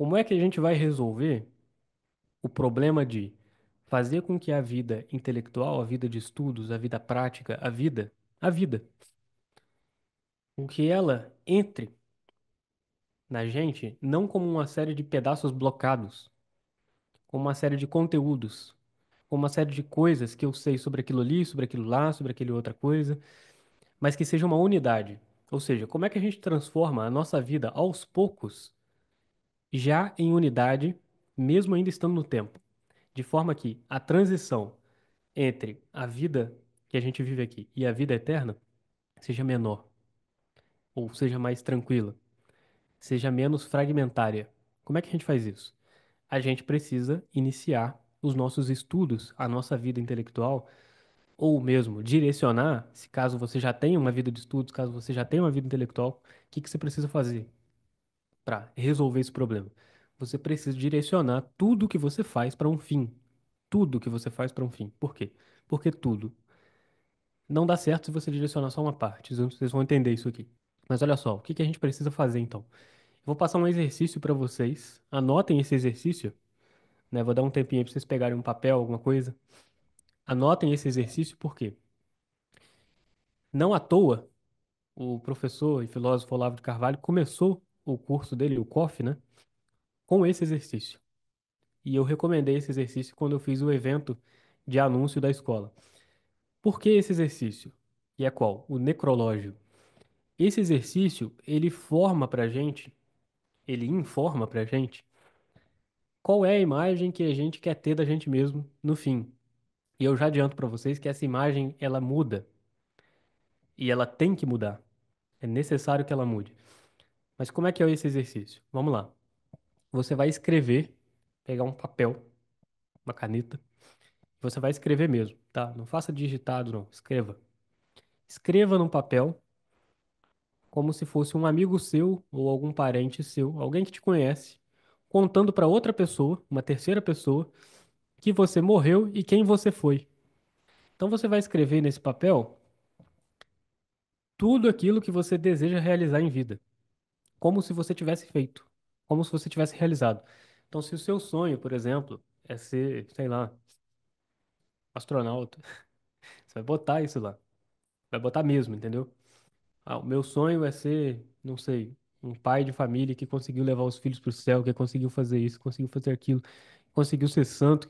Como é que a gente vai resolver o problema de fazer com que a vida intelectual, a vida de estudos, a vida prática, a vida, com que ela entre na gente não como uma série de pedaços blocados, como uma série de conteúdos, como uma série de coisas que eu sei sobre aquilo ali, sobre aquilo lá, sobre aquele outra coisa, mas que seja uma unidade. Ou seja, como é que a gente transforma a nossa vida aos poucos já em unidade, mesmo ainda estando no tempo, de forma que a transição entre a vida que a gente vive aqui e a vida eterna seja menor, ou seja mais tranquila, seja menos fragmentária. Como é que a gente faz isso? A gente precisa iniciar os nossos estudos, a nossa vida intelectual, ou mesmo direcionar, se caso você já tenha uma vida de estudos, caso você já tenha uma vida intelectual, o que que você precisa fazer para resolver esse problema? Você precisa direcionar tudo que você faz para um fim. Tudo que você faz para um fim. Por quê? Porque tudo não dá certo se você direcionar só uma parte. Vocês vão entender isso aqui. Mas olha só, o que que a gente precisa fazer então? Eu vou passar um exercício para vocês. Anotem esse exercício, né? Vou dar um tempinho para vocês pegarem um papel, alguma coisa. Anotem esse exercício, por quê? Não à toa, o professor e filósofo Olavo de Carvalho começou o curso dele, o COF, né? Com esse exercício. E eu recomendei esse exercício quando eu fiz o evento de anúncio da escola. Por que esse exercício? E é qual? O necrológio. Esse exercício, ele forma pra gente, ele informa pra gente qual é a imagem que a gente quer ter da gente mesmo no fim. E eu já adianto pra vocês que essa imagem, ela muda e ela tem que mudar. É necessário que ela mude. Mas como é que é esse exercício? Vamos lá. Você vai escrever, pegar um papel, uma caneta, você vai escrever mesmo, tá? Não faça digitado, não. Escreva. Escreva num papel como se fosse um amigo seu ou algum parente seu, alguém que te conhece, contando para outra pessoa, uma terceira pessoa, que você morreu e quem você foi. Então você vai escrever nesse papel tudo aquilo que você deseja realizar em vida, como se você tivesse feito, como se você tivesse realizado. Então, se o seu sonho, por exemplo, é ser, sei lá, astronauta, você vai botar isso lá. Vai botar mesmo, entendeu? Ah, o meu sonho é ser, não sei, um pai de família que conseguiu levar os filhos para o céu, que conseguiu fazer isso, conseguiu fazer aquilo, conseguiu ser santo.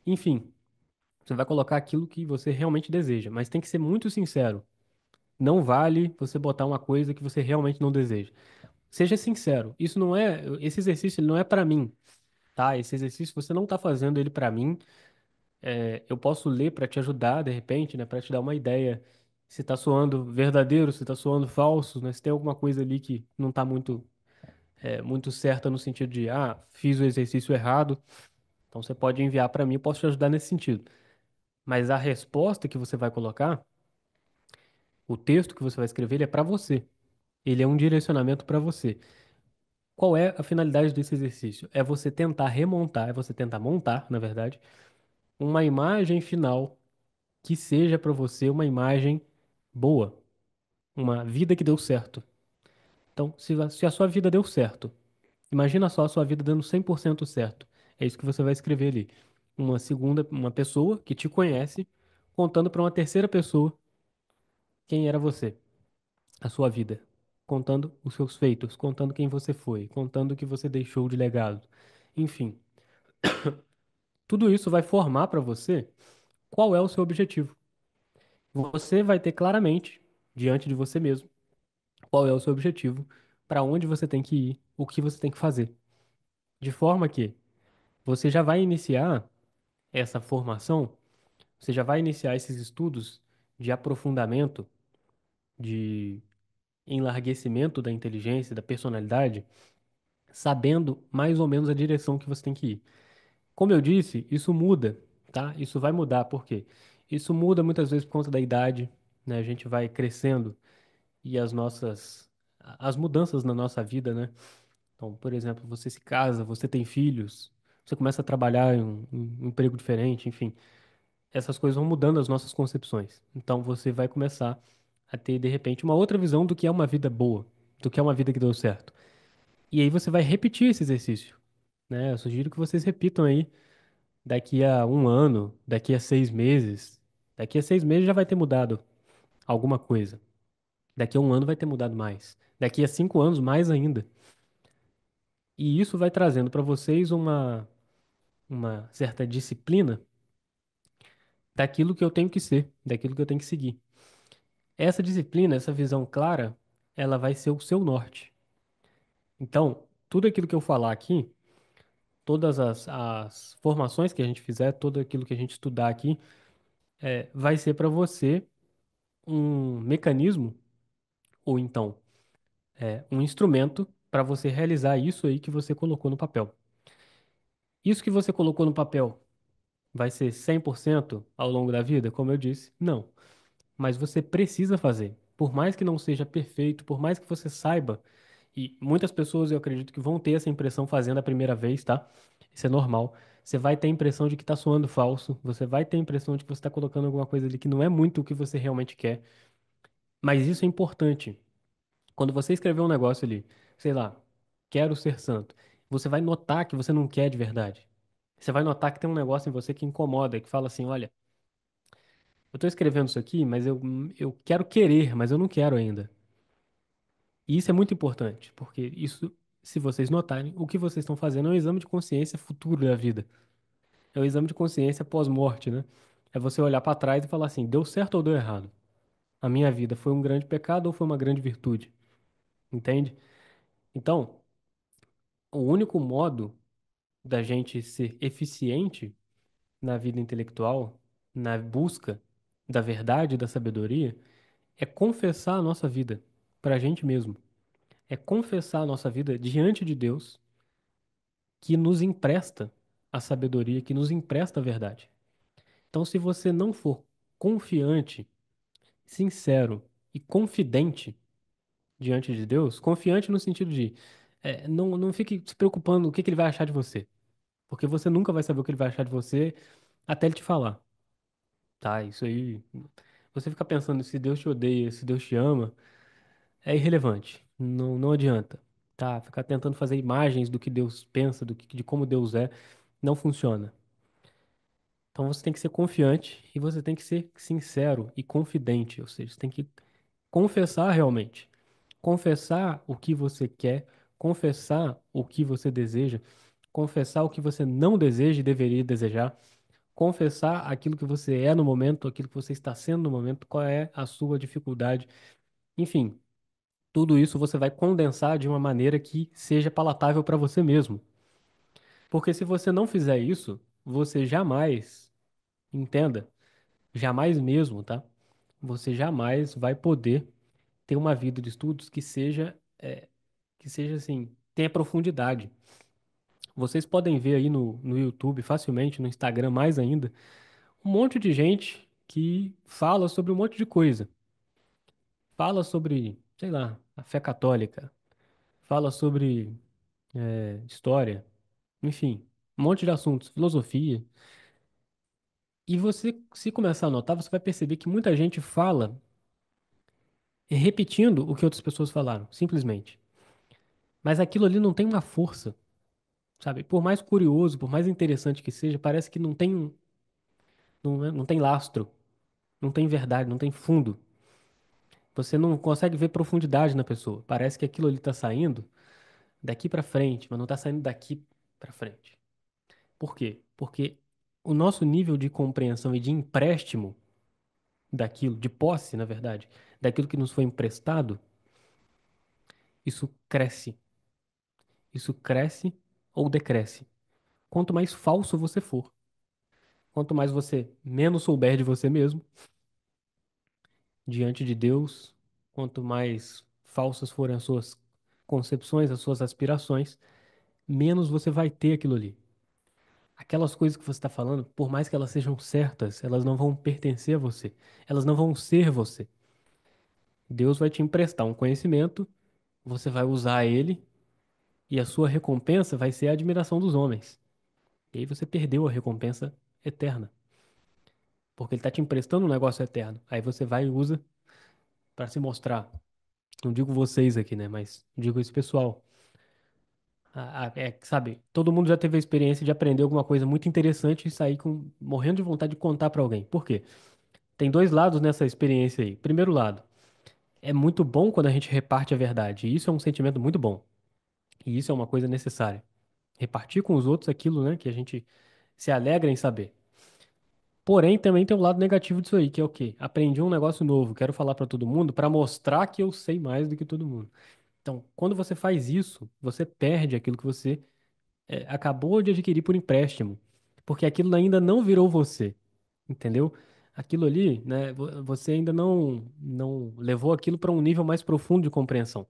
Enfim, você vai colocar aquilo que você realmente deseja, mas tem que ser muito sincero. Não vale você botar uma coisa que você realmente não deseja. Seja sincero. Isso não é, esse exercício ele não é para mim, tá? Esse exercício você não tá fazendo ele para mim. Eu posso ler para te ajudar, de repente, né, para te dar uma ideia se tá soando verdadeiro, se tá soando falso, né? Se tem alguma coisa ali que não tá muito certa no sentido de, fiz o exercício errado, então você pode enviar para mim, eu posso te ajudar nesse sentido. Mas a resposta que você vai colocar, o texto que você vai escrever, ele é para você. Ele é um direcionamento para você. Qual é a finalidade desse exercício? É você tentar remontar, é você tentar montar, na verdade, uma imagem final que seja para você uma imagem boa, uma vida que deu certo. Então, se a sua vida deu certo, imagina só a sua vida dando 100% certo. É isso que você vai escrever ali. Uma pessoa que te conhece, contando para uma terceira pessoa quem era você, a sua vida. Contando os seus feitos, contando quem você foi, contando o que você deixou de legado. Enfim, tudo isso vai formar para você qual é o seu objetivo. Você vai ter claramente, diante de você mesmo, qual é o seu objetivo, para onde você tem que ir, o que você tem que fazer. De forma que você já vai iniciar essa formação, você já vai iniciar esses estudos de aprofundamento, de enlarguecimento da inteligência, da personalidade, sabendo mais ou menos a direção que você tem que ir. Como eu disse, isso muda, tá? Isso vai mudar, por quê? Isso muda muitas vezes por conta da idade, né? A gente vai crescendo e as mudanças na nossa vida, né? Então, por exemplo, você se casa, você tem filhos, você começa a trabalhar em um emprego diferente, enfim, essas coisas vão mudando as nossas concepções. Então, você vai começar a ter, de repente, uma outra visão do que é uma vida boa, do que é uma vida que deu certo. E aí você vai repetir esse exercício. né? Eu sugiro que vocês repitam aí daqui a um ano, daqui a 6 meses. Daqui a 6 meses já vai ter mudado alguma coisa. Daqui a um ano vai ter mudado mais. Daqui a 5 anos, mais ainda. E isso vai trazendo para vocês uma certa disciplina daquilo que eu tenho que ser, daquilo que eu tenho que seguir. Essa disciplina, essa visão clara, ela vai ser o seu norte. Então, tudo aquilo que eu falar aqui, todas as formações que a gente fizer, tudo aquilo que a gente estudar aqui, vai ser para você um mecanismo, ou então um instrumento para você realizar isso aí que você colocou no papel. Isso que você colocou no papel vai ser 100% ao longo da vida, como eu disse? Não. Mas você precisa fazer. Por mais que não seja perfeito, por mais que você saiba, e muitas pessoas eu acredito que vão ter essa impressão fazendo a primeira vez, tá? Isso é normal. Você vai ter a impressão de que tá soando falso, você vai ter a impressão de que você está colocando alguma coisa ali que não é muito o que você realmente quer. Mas isso é importante. Quando você escrever um negócio ali, sei lá, quero ser santo, você vai notar que você não quer de verdade. Você vai notar que tem um negócio em você que incomoda, que fala assim, olha, eu tô escrevendo isso aqui, mas eu quero querer, mas eu não quero ainda. E isso é muito importante, porque isso, se vocês notarem, o que vocês estão fazendo é um exame de consciência futuro da vida. É um exame de consciência pós-morte, né? É você olhar para trás e falar assim, deu certo ou deu errado? A minha vida foi um grande pecado ou foi uma grande virtude? Entende? Então, o único modo da gente ser eficiente na vida intelectual, na busca da verdade e da sabedoria, é confessar a nossa vida para a gente mesmo. É confessar a nossa vida diante de Deus, que nos empresta a sabedoria, que nos empresta a verdade. Então, se você não for confiante, sincero e confidente diante de Deus, confiante no sentido de não fique se preocupando o que que ele vai achar de você, porque você nunca vai saber o que ele vai achar de você até ele te falar, tá? Isso aí, você fica pensando se Deus te odeia, se Deus te ama, é irrelevante, não adianta, tá? Ficar tentando fazer imagens do que Deus pensa, de como Deus é, não funciona. Então você tem que ser confiante e você tem que ser sincero e confidente, ou seja, você tem que confessar realmente. Confessar o que você quer, confessar o que você deseja, confessar o que você não deseja e deveria desejar, confessar aquilo que você é no momento, aquilo que você está sendo no momento, qual é a sua dificuldade. Enfim, tudo isso você vai condensar de uma maneira que seja palatável para você mesmo. Porque se você não fizer isso, você jamais, entenda, jamais mesmo, tá? Você jamais vai poder ter uma vida de estudos que seja assim, tenha profundidade. Vocês podem ver aí no YouTube facilmente, no Instagram mais ainda, um monte de gente que fala sobre um monte de coisa. Fala sobre, sei lá, a fé católica, fala sobre história, enfim, um monte de assuntos, filosofia. E você, se começar a notar, você vai perceber que muita gente fala repetindo o que outras pessoas falaram, simplesmente. Mas aquilo ali não tem uma força, sabe? Por mais curioso, por mais interessante que seja, parece que não tem lastro, não tem verdade, não tem fundo. Você não consegue ver profundidade na pessoa. Parece que aquilo ali tá saindo daqui pra frente, mas não tá saindo daqui pra frente. Por quê? Porque o nosso nível de compreensão e de empréstimo daquilo, de posse, na verdade, daquilo que nos foi emprestado, isso cresce. Isso cresce ou decresce. Quanto mais falso você for, quanto mais você menos souber de você mesmo, diante de Deus, quanto mais falsas forem as suas concepções, as suas aspirações, menos você vai ter aquilo ali. Aquelas coisas que você está falando, por mais que elas sejam certas, elas não vão pertencer a você. Elas não vão ser você. Deus vai te emprestar um conhecimento, você vai usar ele e a sua recompensa vai ser a admiração dos homens. E aí você perdeu a recompensa eterna, porque ele está te emprestando um negócio eterno. Aí você vai e usa para se mostrar. Não digo vocês aqui, né? Mas digo esse pessoal. Sabe, todo mundo já teve a experiência de aprender alguma coisa muito interessante e sair morrendo de vontade de contar pra alguém. Por quê? Tem dois lados nessa experiência aí. Primeiro lado, é muito bom quando a gente reparte a verdade. E isso é um sentimento muito bom. E isso é uma coisa necessária. Repartir com os outros aquilo, né, que a gente se alegra em saber. Porém, também tem o lado negativo disso aí, que é o quê? Aprendi um negócio novo, quero falar pra todo mundo pra mostrar que eu sei mais do que todo mundo. Então, quando você faz isso, você perde aquilo que você acabou de adquirir por empréstimo, porque aquilo ainda não virou você, entendeu? Aquilo ali, né, você ainda não levou aquilo para um nível mais profundo de compreensão.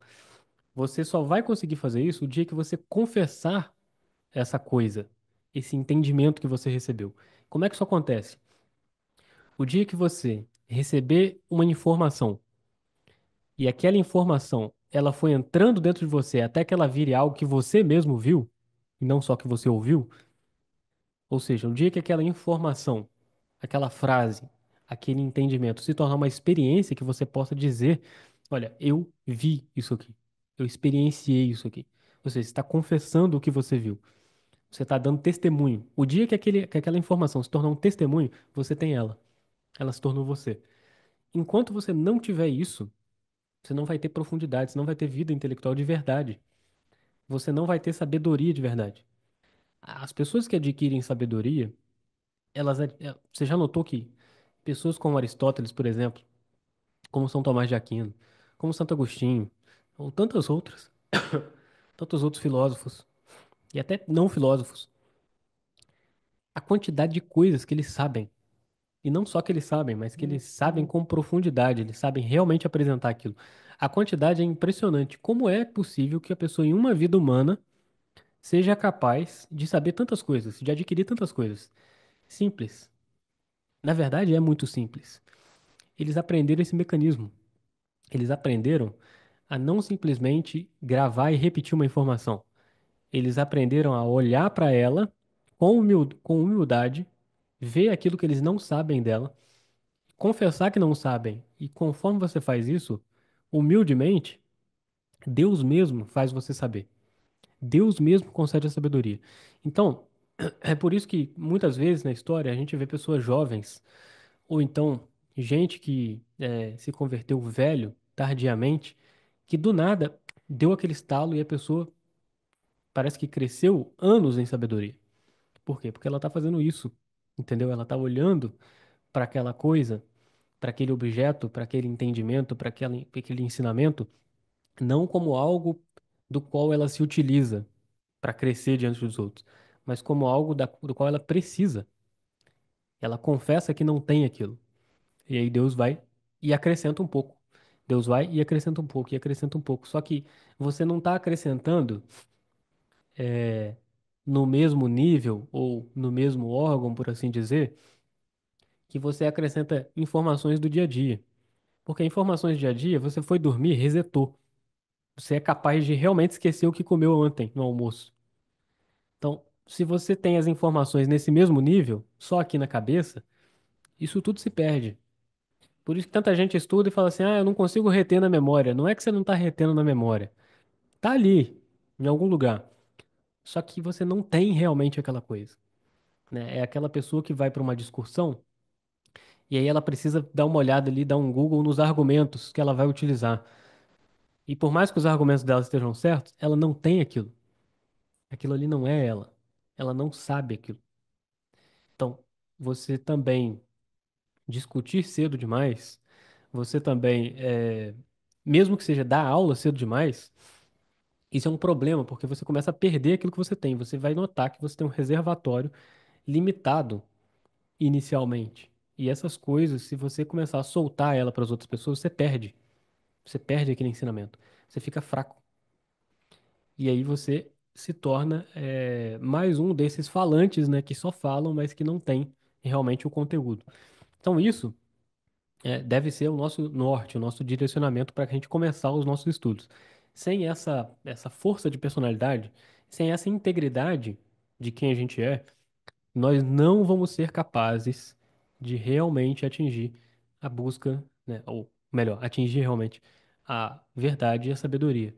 Você só vai conseguir fazer isso o dia que você confessar essa coisa, esse entendimento que você recebeu. Como é que isso acontece? O dia que você receber uma informação e aquela informação ela foi entrando dentro de você até que ela vire algo que você mesmo viu, e não só que você ouviu. Ou seja, o dia que aquela informação, aquela frase, aquele entendimento se tornar uma experiência que você possa dizer, olha, eu vi isso aqui, eu experienciei isso aqui. Ou seja, você está confessando o que você viu. Você está dando testemunho. O dia que aquela informação se tornar um testemunho, você tem ela. Ela se tornou você. Enquanto você não tiver isso, você não vai ter profundidade, você não vai ter vida intelectual de verdade. Você não vai ter sabedoria de verdade. As pessoas que adquirem sabedoria, você já notou que pessoas como Aristóteles, por exemplo, como São Tomás de Aquino, como Santo Agostinho, ou tantos outros filósofos, e até não filósofos, a quantidade de coisas que eles sabem, e não só que eles sabem, mas que eles sabem com profundidade, eles sabem realmente apresentar aquilo. A quantidade é impressionante. Como é possível que a pessoa em uma vida humana seja capaz de saber tantas coisas, de adquirir tantas coisas? Simples. Na verdade, é muito simples. Eles aprenderam esse mecanismo. Eles aprenderam a não simplesmente gravar e repetir uma informação. Eles aprenderam a olhar para ela com humildade, ver aquilo que eles não sabem dela, confessar que não sabem. E conforme você faz isso, humildemente, Deus mesmo faz você saber. Deus mesmo concede a sabedoria. Então, é por isso que muitas vezes na história a gente vê pessoas jovens, ou então gente que se converteu velho, tardiamente, que do nada deu aquele estalo e a pessoa parece que cresceu anos em sabedoria. Por quê? Porque ela está fazendo isso, entendeu? Ela está olhando para aquela coisa, para aquele objeto, para aquele entendimento, para aquele ensinamento, não como algo do qual ela se utiliza para crescer diante dos outros, mas como algo do qual ela precisa. Ela confessa que não tem aquilo. E aí Deus vai e acrescenta um pouco. Deus vai e acrescenta um pouco, e acrescenta um pouco. Só que você não está acrescentando no mesmo nível ou no mesmo órgão, por assim dizer, que você acrescenta informações do dia a dia. Porque informações do dia a dia, você foi dormir, resetou. Você é capaz de realmente esquecer o que comeu ontem no almoço. Então, se você tem as informações nesse mesmo nível, só aqui na cabeça, isso tudo se perde. Por isso que tanta gente estuda e fala assim: ah, eu não consigo reter na memória. Não é que você não está retendo na memória. Tá ali, em algum lugar. Só que você não tem realmente aquela coisa, né? É aquela pessoa que vai para uma discussão e aí ela precisa dar uma olhada ali, dar um Google nos argumentos que ela vai utilizar. E por mais que os argumentos dela estejam certos, ela não tem aquilo. Aquilo ali não é ela. Ela não sabe aquilo. Então, você também discutir cedo demais, você também, mesmo que seja dar aula cedo demais, isso é um problema, porque você começa a perder aquilo que você tem. Você vai notar que você tem um reservatório limitado inicialmente. E essas coisas, se você começar a soltar ela para as outras pessoas, você perde. Você perde aquele ensinamento. Você fica fraco. E aí você se torna mais um desses falantes, né, que só falam, mas que não tem realmente o conteúdo. Então isso deve ser o nosso norte, o nosso direcionamento para a gente começar os nossos estudos. Sem essa força de personalidade, sem essa integridade de quem a gente é, nós não vamos ser capazes de realmente atingir a busca, né, ou melhor, atingir realmente a verdade e a sabedoria.